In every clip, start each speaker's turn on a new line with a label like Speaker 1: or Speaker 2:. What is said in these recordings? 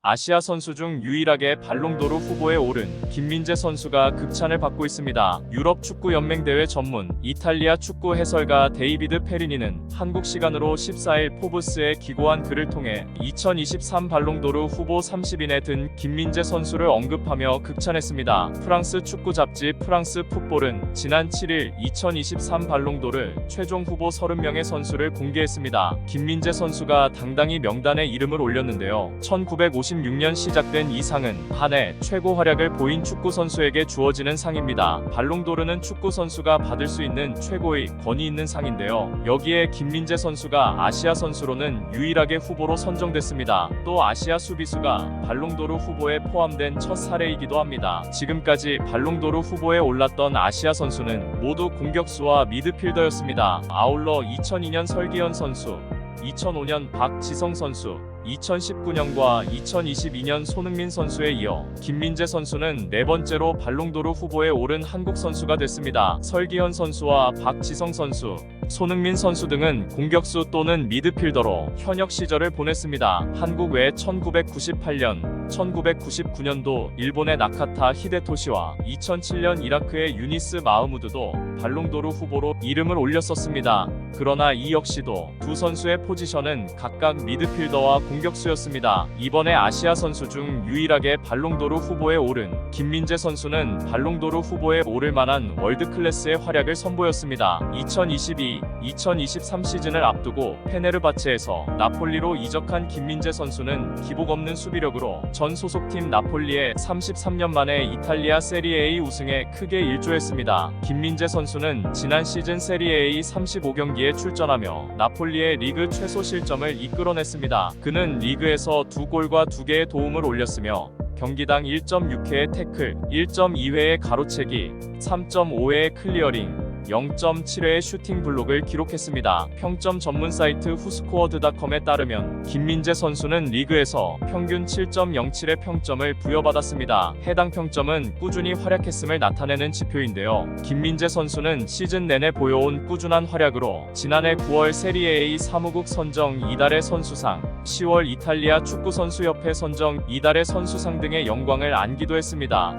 Speaker 1: 아시아 선수 중 유일하게 발롱도르 후보에 오른 김민재 선수가 극찬을 받고 있습니다. 유럽 축구 연맹 대회 전문 이탈리아 축구 해설가 데이비드 페리니는 한국 시간으로 14일 포브스에 기고한 글을 통해 2023 발롱도르 후보 30인에 든 김민재 선수를 언급하며 극찬했습니다. 프랑스 축구 잡지 프랑스 풋볼은 지난 7일 2023 발롱도르 최종 후보 30명의 선수를 공개했습니다. 김민재 선수가 당당히 명단에 이름을 올렸는데요. 1956년 시작된 이 상은 한 해 최고 활약을 보인 축구 선수에게 주어지는 상입니다. 발롱도르는 축구 선수가 받을 수 있는 최고의 권위 있는 상인데요. 여기에 김민재 선수가 아시아 선수로는 유일하게 후보로 선정됐습니다. 또 아시아 수비수가 발롱도르 후보에 포함된 첫 사례이기도 합니다. 지금까지 발롱도르 후보에 올랐던 아시아 선수는 모두 공격수와 미드필더였습니다. 아울러 2002년 설기현 선수, 2005년 박지성 선수, 2019년과 2022년 손흥민 선수에 이어 김민재 선수는 네 번째로 발롱도르 후보에 오른 한국 선수가 됐습니다. 설기현 선수와 박지성 선수, 손흥민 선수 등은 공격수 또는 미드필더로 현역 시절을 보냈습니다. 한국 외 1998년, 1999년도 일본의 나카타 히데토시와 2007년 이라크의 유니스 마흐무드도 발롱도르 후보로 이름을 올렸었습니다. 그러나 이 역시도 두 선수의 포지션은 각각 미드필더와 공격수였습니다. 이번에 아시아 선수 중 유일하게 발롱도르 후보에 오른 김민재 선수는 발롱도르 후보에 오를 만한 월드클래스의 활약을 선보였습니다. 2022-2023 시즌을 앞두고 페네르바체에서 나폴리로 이적한 김민재 선수는 기복 없는 수비력으로 전 소속팀 나폴리의 33년 만에 이탈리아 세리에 A 우승에 크게 일조했습니다. 김민재 선수는 지난 시즌 세리에 A 35경기에 출전하며 나폴리의 리그 최소 실점을 이끌어냈습니다. 그는 리그에서 2골과 2개의 도움을 올렸으며 경기당 1.6회의 태클, 1.2회의 가로채기, 3.5회의 클리어링, 0.7회의 슈팅 블록을 기록했습니다. 평점 전문 사이트 후스코어드닷컴에 따르면 김민재 선수는 리그에서 평균 7.07의 평점을 부여받았습니다. 해당 평점은 꾸준히 활약했음을 나타내는 지표인데요. 김민재 선수는 시즌 내내 보여온 꾸준한 활약으로 지난해 9월 세리에 A 사무국 선정 이달의 선수상, 10월 이탈리아 축구선수협회 선정 이달의 선수상 등의 영광을 안기도 했습니다.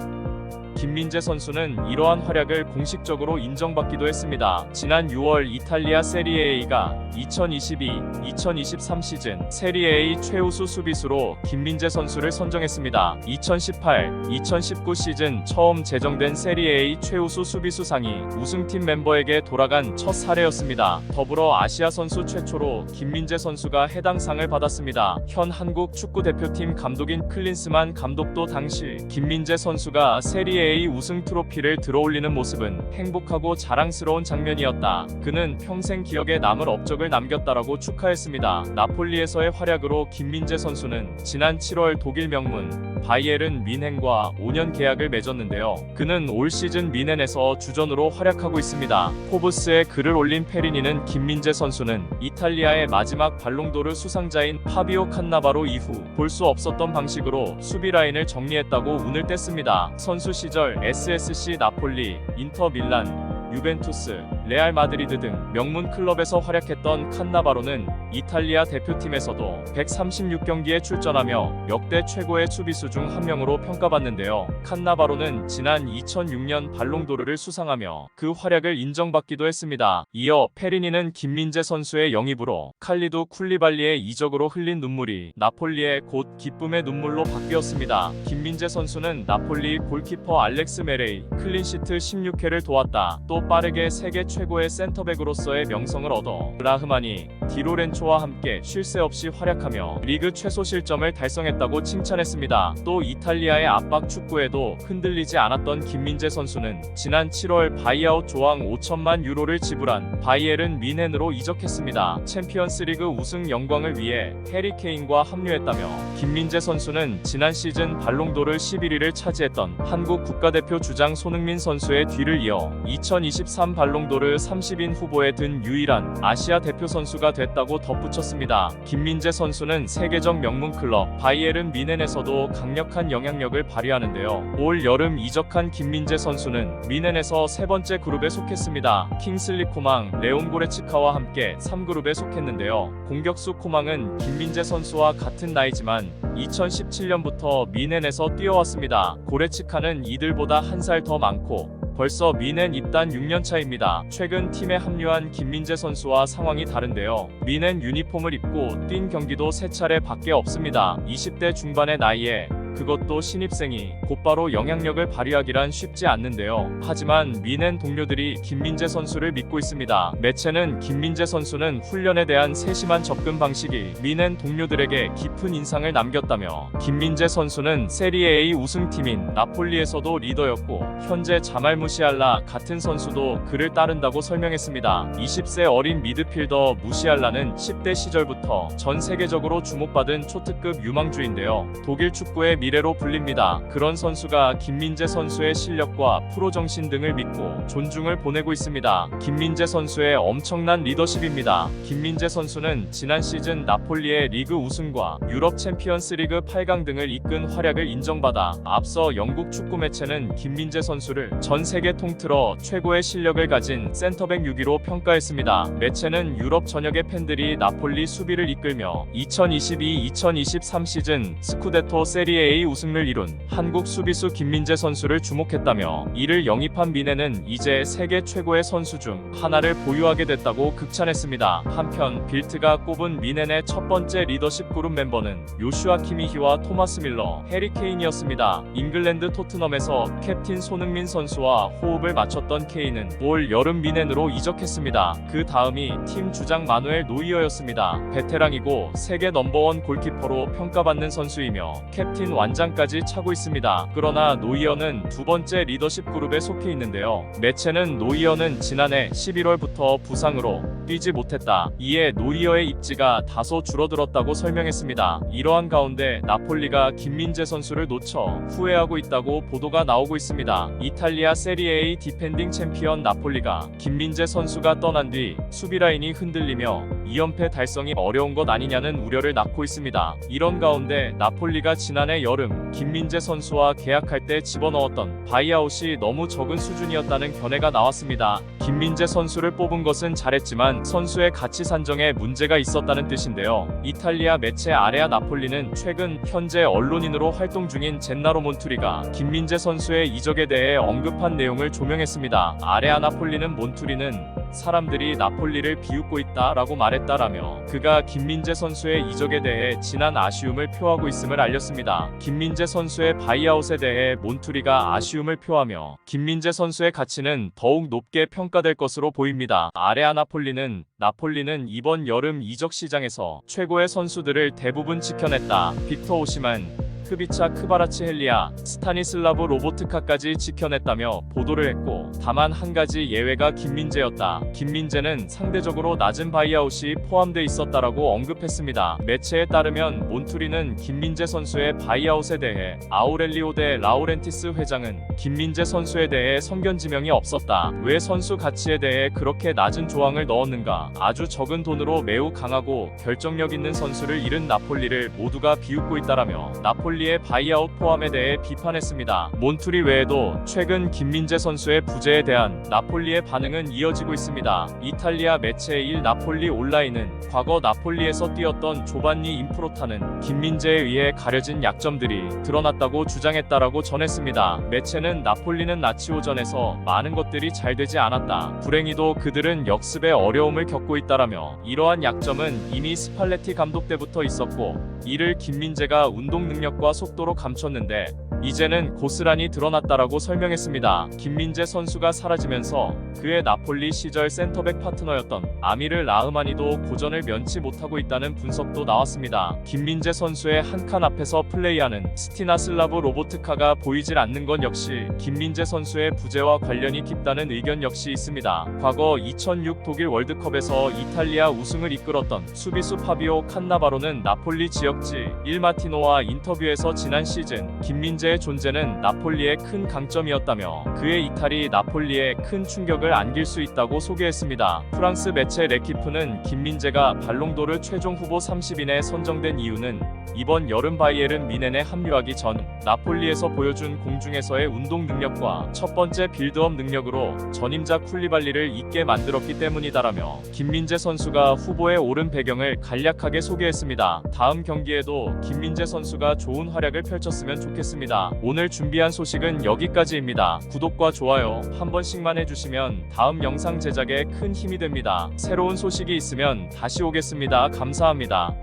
Speaker 1: 김민재 선수는 이러한 활약을 공식적으로 인정받기도 했습니다. 지난 6월 이탈리아 세리에 A가 2022-2023 시즌 세리에 A 최우수 수비수로 김민재 선수를 선정했습니다. 2018-2019 시즌 처음 제정된 세리에 A 최우수 수비수상이 우승팀 멤버에게 돌아간 첫 사례였습니다. 더불어 아시아 선수 최초로 김민재 선수가 해당 상을 받았습니다. 현 한국 축구대표팀 감독인 클린스만 감독도 당시 김민재 선수가 세리에 A 우승 트로피를 들어올리는 모습은 행복하고 자랑스러운 장면이었다. 그는 평생 기억에 남을 업적을 남겼다라고 축하했습니다. 나폴리에서의 활약으로 김민재 선수는 지난 7월 독일 명문 바이에른 뮌헨과 5년 계약을 맺었는데요. 그는 올 시즌 뮌헨에서 주전으로 활약하고 있습니다. 포브스에 글을 올린 페리니는 김민재 선수는 이탈리아의 마지막 발롱도르 수상자인 파비오 칸나바로 이후 볼 수 없었던 방식으로 수비 라인을 정리했다고 운을 뗐습니다. 선수 시절 SSC 나폴리, 인터 밀란, 유벤투스, 레알 마드리드 등 명문 클럽에서 활약했던 칸나바로는 이탈리아 대표팀에서도 136경기에 출전하며 역대 최고의 수비수 중 한 명으로 평가받는데요. 칸나바로는 지난 2006년 발롱도르를 수상하며 그 활약을 인정받기도 했습니다. 이어 페리니는 김민재 선수의 영입으로 칼리두 쿨리발리의 이적으로 흘린 눈물이 나폴리의 곧 기쁨의 눈물로 바뀌었습니다. 김민재 선수는 나폴리 골키퍼 알렉스 메레이 클린시트 16회를 도왔다. 또 빠르게 세계 최고의 센터백으로서의 명성을 얻어 라흐마니, 디로렌초와 함께 쉴 새 없이 활약하며 리그 최소 실점을 달성했다고 칭찬했습니다. 또 이탈리아의 압박 축구에도 흔들리지 않았던 김민재 선수는 지난 7월 바이아웃 조항 5천만 유로를 지불한 바이에른 뮌헨으로 이적했습니다. 챔피언스리그 우승 영광을 위해 해리 케인과 합류했다며 김민재 선수는 지난 시즌 발롱도르 11위를 차지했던 한국 국가대표 주장 손흥민 선수의 뒤를 이어 2023 발롱도르 30인 후보에 든 유일한 아시아 대표 선수가 됐다고 덧붙였습니다. 김민재 선수는 세계적 명문 클럽 바이에른 뮌헨에서도 강력한 영향력을 발휘하는데요. 올 여름 이적한 김민재 선수는 뮌헨에서 세 번째 그룹에 속했습니다. 킹슬리 코망, 레온 고레츠카와 함께 3그룹에 속했는데요. 공격수 코망은 김민재 선수와 같은 나이지만 2017년부터 뮌헨에서 뛰어왔습니다. 고레츠카는 이들보다 한 살 더 많고 벌써 뮌헨 입단 6년 차입니다. 최근 팀에 합류한 김민재 선수와 상황이 다른데요. 뮌헨 유니폼을 입고 뛴 경기도 3차례 밖에 없습니다. 20대 중반의 나이에 그것도 신입생이 곧바로 영향력을 발휘하기란 쉽지 않는데요. 하지만 뮌헨 동료들이 김민재 선수를 믿고 있습니다. 매체는 김민재 선수는 훈련에 대한 세심한 접근 방식이 뮌헨 동료들에게 깊은 인상을 남겼다며 김민재 선수는 세리에 A 우승팀인 나폴리에서도 리더였고 현재 자말 무시알라 같은 선수도 그를 따른다고 설명했습니다. 20세 어린 미드필더 무시알라는 10대 시절부터 전 세계적으로 주목받은 초특급 유망주인데요. 독일 축구의 미래로 불립니다. 그런 선수가 김민재 선수의 실력과 프로 정신 등을 믿고 존중을 보내고 있습니다. 김민재 선수의 엄청난 리더십입니다. 김민재 선수는 지난 시즌 나폴리의 리그 우승과 유럽 챔피언스 리그 8강 등을 이끈 활약을 인정받아 앞서 영국 축구 매체는 김민재 선수를 전 세계 통틀어 최고의 실력을 가진 센터백 6위로 평가했습니다. 매체는 유럽 전역의 팬들이 나폴리 수비를 이끌며 2022-2023 시즌 스쿠데토 세리에 A 우승을 이룬 한국 수비수 김민재 선수를 주목했다며 이를 영입한 뮌헨은 이제 세계 최고의 선수 중 하나를 보유하게 됐다고 극찬했습니다. 한편 빌트가 꼽은 뮌헨의 첫 번째 리더십 그룹 멤버는 요슈아 키미히와 토마스 밀러, 해리 케인이었습니다. 잉글랜드 토트넘에서 캡틴 손흥민 선수와 호흡을 맞췄던 케인은 올 여름 뮌헨으로 이적했습니다. 그 다음이 팀 주장 마누엘 노이어였습니다. 베테랑이고 세계 넘버원 골키퍼로 평가받는 선수이며 캡틴 완장까지 차고 있습니다. 그러나 노이어는 두 번째 리더십 그룹에 속해 있는데요. 매체는 노이어는 지난해 11월부터 부상으로 뛰지 못했다. 이에 노이어의 입지가 다소 줄어들었다고 설명했습니다. 이러한 가운데 나폴리가 김민재 선수를 놓쳐 후회하고 있다고 보도가 나오고 있습니다. 이탈리아 세리에 A 디펜딩 챔피언 나폴리가 김민재 선수가 떠난 뒤 수비 라인이 흔들리며 2연패 달성이 어려운 것 아니냐는 우려를 낳고 있습니다. 이런 가운데 나폴리가 지난해 여름 김민재 선수와 계약할 때 집어넣었던 바이아웃이 너무 적은 수준이었다는 견해가 나왔습니다. 김민재 선수를 뽑은 것은 잘했지만 선수의 가치 산정에 문제가 있었다는 뜻인데요. 이탈리아 매체 아레아 나폴리는 최근 현재 언론인으로 활동 중인 젠나로 몬투리가 김민재 선수의 이적에 대해 언급한 내용을 조명했습니다. 아레아 나폴리는 몬투리는 사람들이 나폴리를 비웃고 있다라고 말했다라며 그가 김민재 선수의 이적에 대해 진한 아쉬움을 표하고 있음을 알렸습니다. 김민재 선수의 바이아웃에 대해 몬투리가 아쉬움을 표하며 김민재 선수의 가치는 더욱 높게 평가될 것으로 보입니다. 아레아 나폴리는 이번 여름 이적 시장에서 최고의 선수들을 대부분 지켜냈다. 빅터 오시만, 크비차 크바라츠헬리아, 스타니슬라브 로보트카까지 지켜냈다며 보도를 했고 다만 한 가지 예외가 김민재였다. 김민재는 상대적으로 낮은 바이아웃이 포함돼 있었다라고 언급했습니다. 매체에 따르면 몬투리는 김민재 선수의 바이아웃에 대해 아우렐리오 데 라우렌티스 회장은 김민재 선수에 대해 성견지명이 없었다. 왜 선수 가치에 대해 그렇게 낮은 조항을 넣었는가? 아주 적은 돈으로 매우 강하고 결정력 있는 선수를 잃은 나폴리를 모두가 비웃고 있다라며 나폴리의 바이아웃 포함에 대해 비판했습니다. 몬투리 외에도 최근 김민재 선수의 부재에 대한 나폴리의 반응은 이어지고 있습니다. 이탈리아 매체 일 나폴리 온라인은 과거 나폴리에서 뛰었던 조반니 인프로타는 김민재에 의해 가려진 약점들이 드러났다고 주장했다라고 전했습니다. 매체는 나폴리는 라치오전에서 많은 것들이 잘 되지 않았다. 불행히도 그들은 역습에 어려움을 겪고 있다라며 이러한 약점은 이미 스팔레티 감독 때부터 있었고 이를 김민재가 운동 능력과 속도로 감췄는데 이제는 고스란히 드러났다라고 설명했습니다. 김민재 선수가 사라지면서 그의 나폴리 시절 센터백 파트너였던 아미르 라흐마니도 고전을 면치 못하고 있다는 분석도 나왔습니다. 김민재 선수의 한 칸 앞에서 플레이하는 스티나슬라브 로보트카가 보이질 않는 건 역시 김민재 선수의 부재와 관련이 깊다는 의견 역시 있습니다. 과거 2006 독일 월드컵에서 이탈리아 우승을 이끌었던 수비수 파비오 칸나바로는 나폴리 지역지 일마티노와 인터뷰에서 지난 시즌 김민재 김민재의 존재는 나폴리의 큰 강점이었다며 그의 이탈이 나폴리에 큰 충격을 안길 수 있다고 소개했습니다. 프랑스 매체 레키프는 김민재가 발롱도르 최종 후보 30인에 선정된 이유는 이번 여름 바이에른 뮌헨에 합류하기 전 나폴리에서 보여준 공중에서의 운동 능력과 첫 번째 빌드업 능력으로 전임자 쿨리발리를 잊게 만들었기 때문이다라며 김민재 선수가 후보에 오른 배경을 간략하게 소개했습니다. 다음 경기에도 김민재 선수가 좋은 활약을 펼쳤으면 좋겠습니다. 오늘 준비한 소식은 여기까지입니다. 구독과 좋아요 한 번씩만 해주시면 다음 영상 제작에 큰 힘이 됩니다. 새로운 소식이 있으면 다시 오겠습니다. 감사합니다.